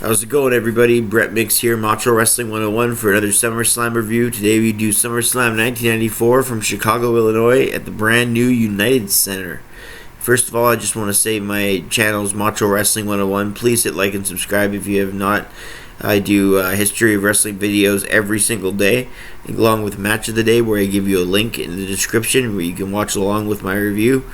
How's it going, everybody? Bret Mix here, Macho Wrestling 101 for another Summerslam review. Today we do Summerslam 1994 from Chicago, Illinois at the brand new United Center. First of all, I just want to say my channel is Macho Wrestling 101. Please hit like and subscribe if you have not. I do history of wrestling videos every single day, along with Match of the Day, where I give you a link in the description where you can watch along with my review.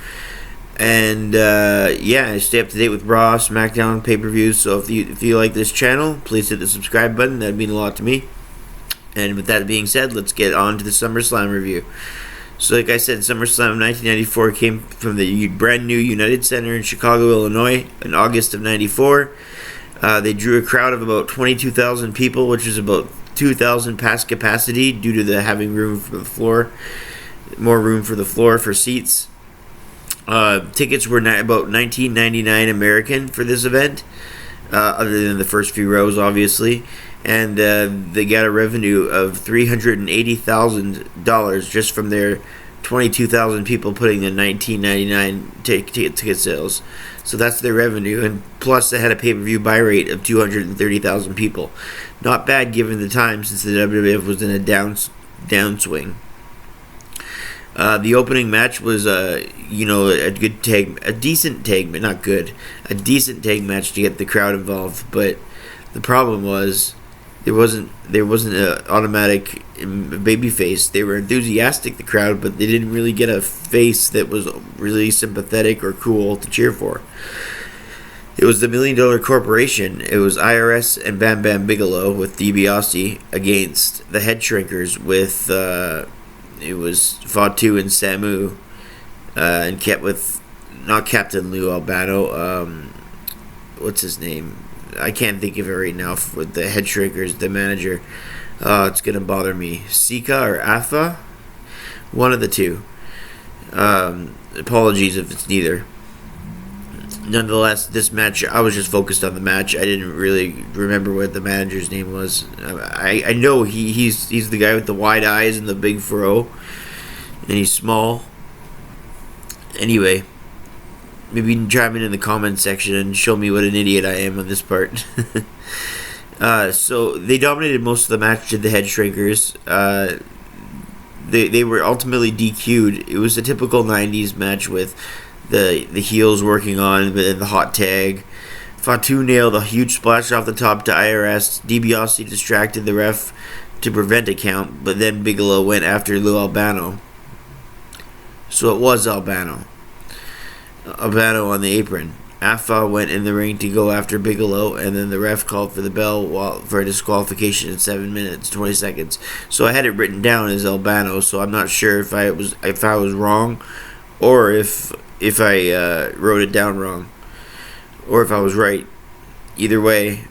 And I stay up to date with Raw, SmackDown, pay-per-views. So if you like this channel, please hit the subscribe button. That'd mean a lot to me. And with that being said, let's get on to the SummerSlam review. So like I said, SummerSlam 1994 came from the brand new United Center in Chicago, Illinois in August of 94. They drew a crowd of about 22,000 people, which is about 2,000 past capacity due to the having room for the floor, more room for the floor for seats. Tickets were about $19.99 American for this event, other than the first few rows, obviously. And they got a revenue of $380,000 just from their 22,000 people putting the $19.99 ticket sales. So that's their revenue. And plus, they had a pay-per-view buy rate of 230,000 people. Not bad given the time, since the WWF was in a downswing. The opening match was a decent tag match to get the crowd involved. But the problem was there wasn't an automatic babyface. They were enthusiastic, the crowd, but they didn't really get a face that was really sympathetic or cool to cheer for. It was the $1 Million Corporation. It was IRS and Bam Bam Bigelow with DiBiase against the Head Shrinkers with it was Fatu and Samu, and kept with not Captain Lou Albano. What's his name? I can't think of it right now. With the Head Shrinkers, the manager. It's gonna bother me. Sika or Afa, one of the two. Apologies if it's neither. Nonetheless, this match, I was just focused on the match. I didn't really remember what the manager's name was. I know he's the guy with the wide eyes and the big fro, and he's small. Anyway, maybe you can chime in the comments section and show me what an idiot I am on this part. So they dominated most of the match to the Head Shrinkers. They were ultimately DQ'd. It was a typical 90s match with the heels working on the hot tag. Fatu nailed a huge splash off the top to IRS. DiBiase distracted the ref to prevent a count, but then Bigelow went after Lou Albano. So it was Albano on the apron. Afa went in the ring to go after Bigelow, and then the ref called for the bell for a disqualification in 7 minutes 20 seconds. So I had it written down as Albano, so I'm not sure if I was wrong, or if I wrote it down wrong, or if I was right. Either way,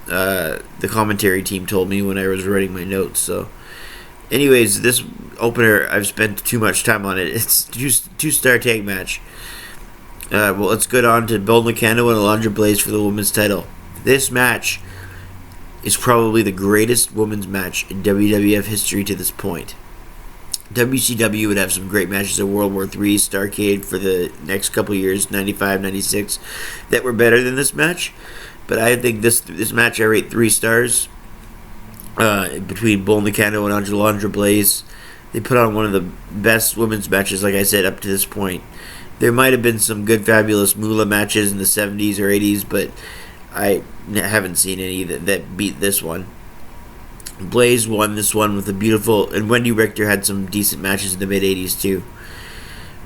the commentary team told me when I was writing my notes. So, anyways, this opener, I've spent too much time on it. It's two-star tag match. Well, let's get on to Bill Nakano and Alundra Blaze for the women's title. This match is probably the greatest women's match in WWF history to this point. WCW would have some great matches at World War III, Starrcade for the next couple years, 95, 96, that were better than this match. But I think this match I rate 3 stars. Between Bull Nakano and Alundra Blaze, they put on one of the best women's matches, like I said, up to this point. There might have been some good, fabulous Moolah matches in the 70s or 80s, but I haven't seen any that beat this one. Blaze won this one with a beautiful, and Wendy Richter had some decent matches in the mid-80s too.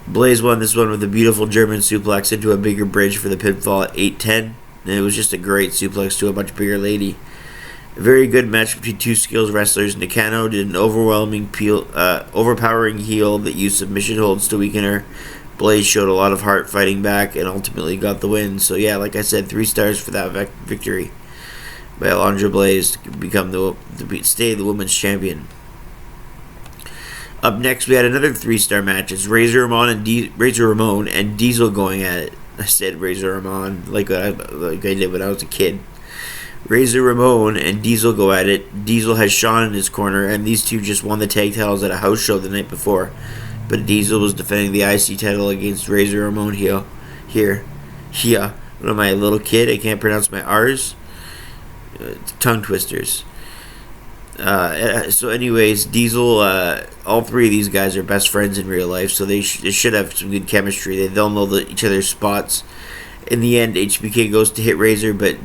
Blaze won this one with a beautiful German suplex into a bigger bridge for the pinfall at 8-10, and it was just a great suplex to a much bigger lady. A very good match between two skills wrestlers. Nakano did an overpowering heel that used submission holds to weaken her. Blaze showed a lot of heart fighting back and ultimately got the win. So yeah, like I said, 3 stars for that victory by Alundra Blaze to become stay the women's champion. Up next, we had another 3-star match. It's Razor Ramon and Diesel going at it. I said Razor Ramon like I did when I was a kid. Razor Ramon and Diesel go at it. Diesel has Shawn in his corner, and these two just won the tag titles at a house show the night before. But Diesel was defending the IC title against Razor Ramon here. What am I, a little kid? I can't pronounce my R's. tongue twisters. So anyways, Diesel, all three of these guys are best friends in real life, so they should have some good chemistry. They'll know each other's spots. In the end, HBK goes to hit Razor, but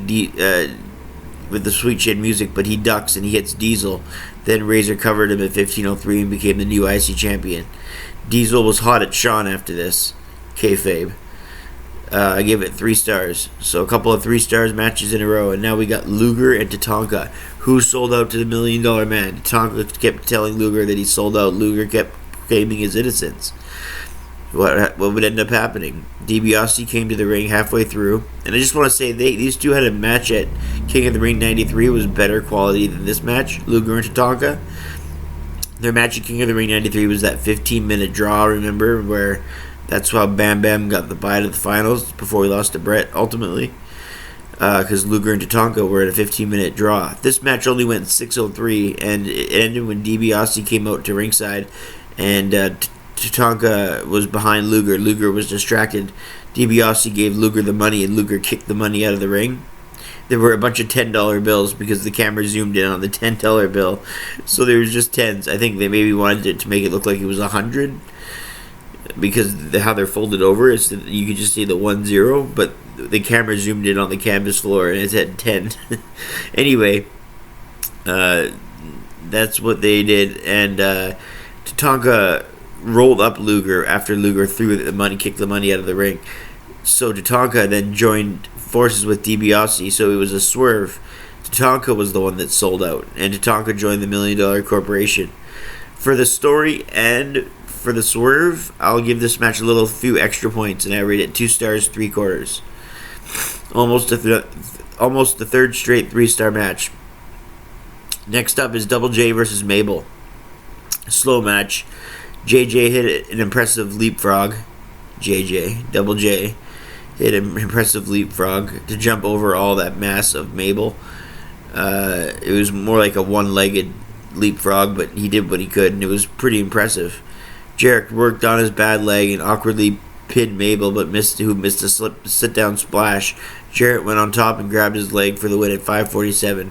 with the sweet chin music, but he ducks and he hits Diesel. Then Razor covered him at 15:03 and became the new IC champion. Diesel was hot at Shawn after this. Kayfabe. I gave it 3 stars. So a couple of 3 stars matches in a row, and now we got Luger and Tatanka, who sold out to the $1 Million Man. Tatanka kept telling Luger that he sold out. Luger kept claiming his innocence. What would end up happening? DiBiase came to the ring halfway through, and I just want to say these two had a match at King of the Ring '93 was better quality than this match. Luger and Tatanka. Their match at King of the Ring '93 was that 15-minute draw. Remember, where that's how Bam Bam got the bye to the finals before he lost to Bret ultimately, because Luger and Tatanka were in a 15-minute draw. This match only went 6:03, and it ended when DiBiase came out to ringside, and Tatanka was behind Luger. Luger was distracted. DiBiase gave Luger the money, and Luger kicked the money out of the ring. There were a bunch of $10 bills because the camera zoomed in on the $10 bill. So there was just tens. I think they maybe wanted it to make it look like it was 100 because how they're folded over is that you could just see the 10, but the camera zoomed in on the canvas floor and it said 10. Anyway, that's what they did, and Tatanka rolled up Luger after Luger kicked the money out of the ring. So Tatanka then joined forces with DiBiase, so it was a swerve. Tatanka was the one that sold out, and Tatanka joined the $1 Million Corporation. For the story and for the swerve, I'll give this match a few extra points, and I rate it 2 stars 3/4. Almost the third straight 3-star match. Next up is Double J versus Mabel. A slow match. JJ hit an impressive leapfrog. Double J hit an impressive leapfrog to jump over all that mass of Mabel. It was more like a one-legged leapfrog, but he did what he could, and it was pretty impressive. Jarrett worked on his bad leg and awkwardly pinned Mabel, but missed a sit-down splash. Jarrett went on top and grabbed his leg for the win at 5:47.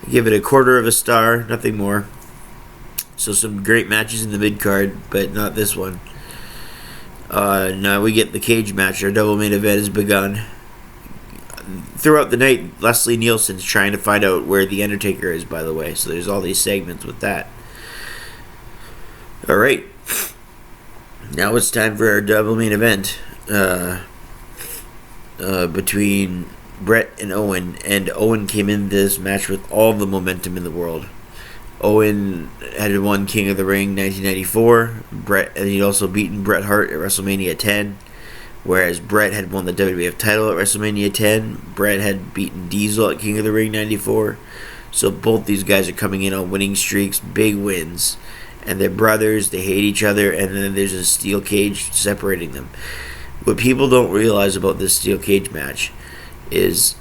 I give it a 1/4 of a star, nothing more. So some great matches in the mid-card, but not this one. Now we get the cage match. Our double main event has begun. Throughout the night, Leslie Nielsen's trying to find out where the Undertaker is, by the way. So there's all these segments with that. Alright. Now it's time for our double main event. Between Bret and Owen. And Owen came into this match with all the momentum in the world. Owen had won King of the Ring 1994. And he'd also beaten Bret Hart at WrestleMania 10. Whereas Bret had won the WWF title at WrestleMania 10. Bret had beaten Diesel at King of the Ring 94. So both these guys are coming in on winning streaks, big wins. And they're brothers, they hate each other, and then there's a steel cage separating them. What people don't realize about this steel cage match is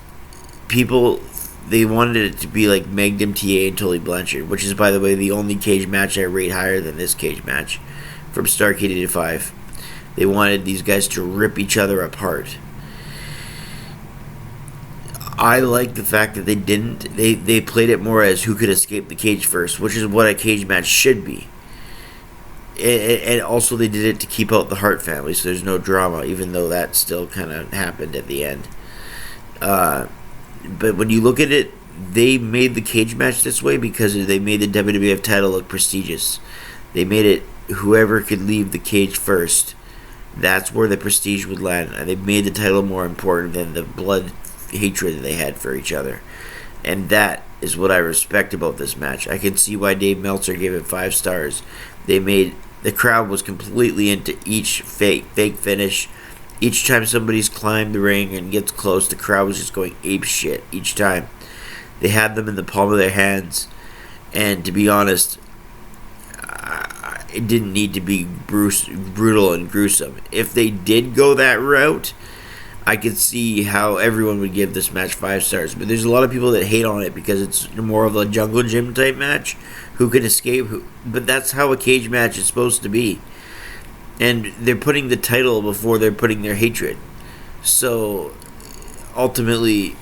they wanted it to be like Magnum TA and Tully Blanchard, which is, by the way, the only cage match I rate higher than this cage match from Starrcade 85. They wanted these guys to rip each other apart. I like the fact that they didn't. They played it more as who could escape the cage first, which is what a cage match should be. And also they did it to keep out the Hart family, so there's no drama, even though that still kind of happened at the end. But when you look at it, they made the cage match this way because they made the WWF title look prestigious. They made it whoever could leave the cage first. That's where the prestige would land. And they made the title more important than the blood hatred that they had for each other. And that is what I respect about this match. I can see why Dave Meltzer gave it 5 stars. The crowd was completely into each fake finish. Each time somebody's climbed the ring and gets close, the crowd was just going ape shit each time. They had them in the palm of their hands. And to be honest, it didn't need to be brutal and gruesome. If they did go that route, I could see how everyone would give this match 5 stars. But there's a lot of people that hate on it because it's more of a jungle gym type match. Who can escape? But that's how a cage match is supposed to be. And they're putting the title before they're putting their hatred. So, ultimately,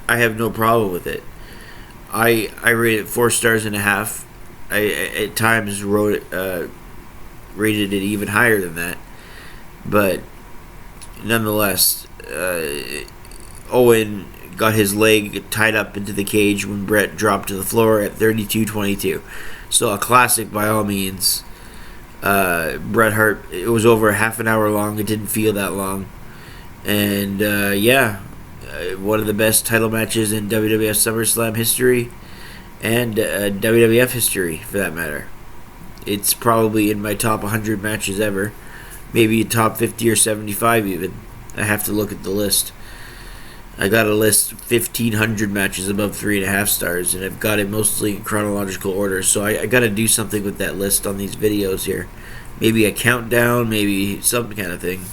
I have no problem with it. I rate it 4.5 stars. I at times rated it even higher than that, but nonetheless, Owen got his leg tied up into the cage when Bret dropped to the floor at 32:22. So a classic by all means. Bret Hart. It was over half an hour long. It didn't feel that long, and one of the best title matches in WWF SummerSlam history, and WWF history for that matter. It's probably in my top 100 matches ever, maybe top 50 or 75 even. I have to look at the list. I got a list 1,500 matches above 3.5 stars, and I've got it mostly in chronological order. So I got to do something with that list on these videos here. Maybe a countdown, maybe some kind of thing.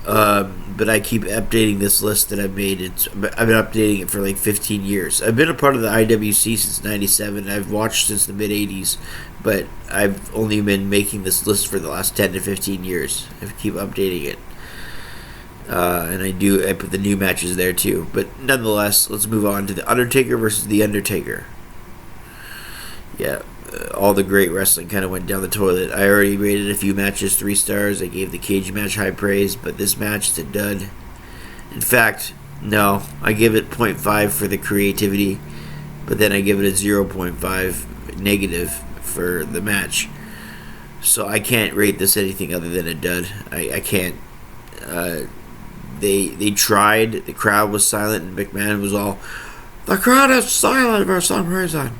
But I keep updating this list that I've made. I've been updating it for like 15 years. I've been a part of the IWC since '97. I've watched since the mid '80s, but I've only been making this list for the last 10 to 15 years. I keep updating it. And I put the new matches there too. But nonetheless, let's move on to the Undertaker versus the Undertaker. Yeah, all the great wrestling kind of went down the toilet. I already rated a few matches 3 stars. I gave the cage match high praise, but this match is a dud. In fact, no, I give it 0.5 for the creativity, but then I give it a 0.5 negative for the match. So I can't rate this anything other than a dud. I can't. They tried. The crowd was silent, and McMahon was all, "The crowd is silent for some reason."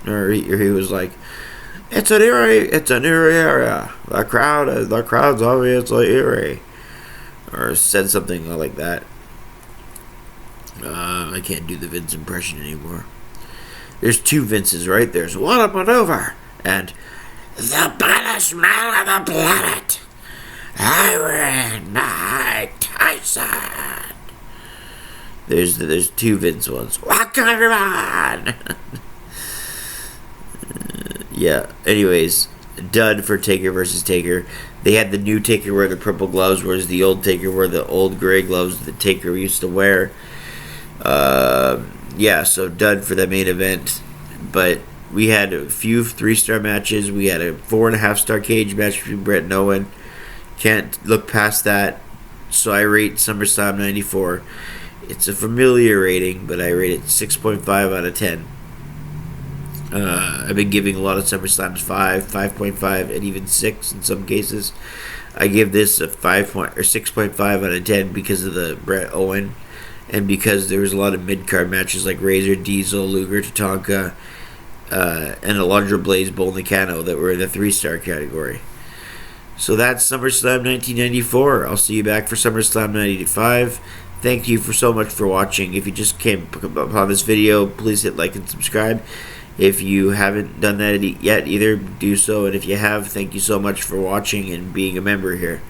Or he was like, it's an eerie area. The crowd's obviously eerie." Or said something like that. I can't do the Vince impression anymore. There's 2 Vinces, right? There's "What a Maneuver" and "The Baddest Man on the Planet, Iron Mike Tyson." There's 2 Vince ones. Welcome everyone. Yeah. Anyways, dud for Taker versus Taker. They had the new Taker wear the purple gloves, whereas the old Taker wore the old gray gloves that Taker used to wear. So dud for the main event. But we had a few 3-star matches. We had a 4.5-star cage match between Bret and Owen. Can't look past that. So I rate SummerSlam 94. It's a familiar rating, but I rate it 6.5 out of 10. I've been giving a lot of SummerSlams 5, 5.5, and even 6 in some cases. I give this a 6.5 out of 10 because of the Bret Owen, and because there was a lot of mid-card matches like Razor, Diesel, Luger, Tatanka, and Alundra Blaze, Bull Nakano that were in the 3-star category. So that's SummerSlam 1994. I'll see you back for SummerSlam 95. Thank you so much for watching. If you just came upon this video, please hit like and subscribe. If you haven't done that yet either, do so. And if you have, thank you so much for watching and being a member here.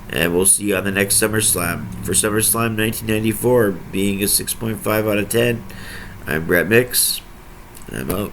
And we'll see you on the next SummerSlam. For SummerSlam 1994, being a 6.5 out of 10, I'm Brett Mix. I'm out.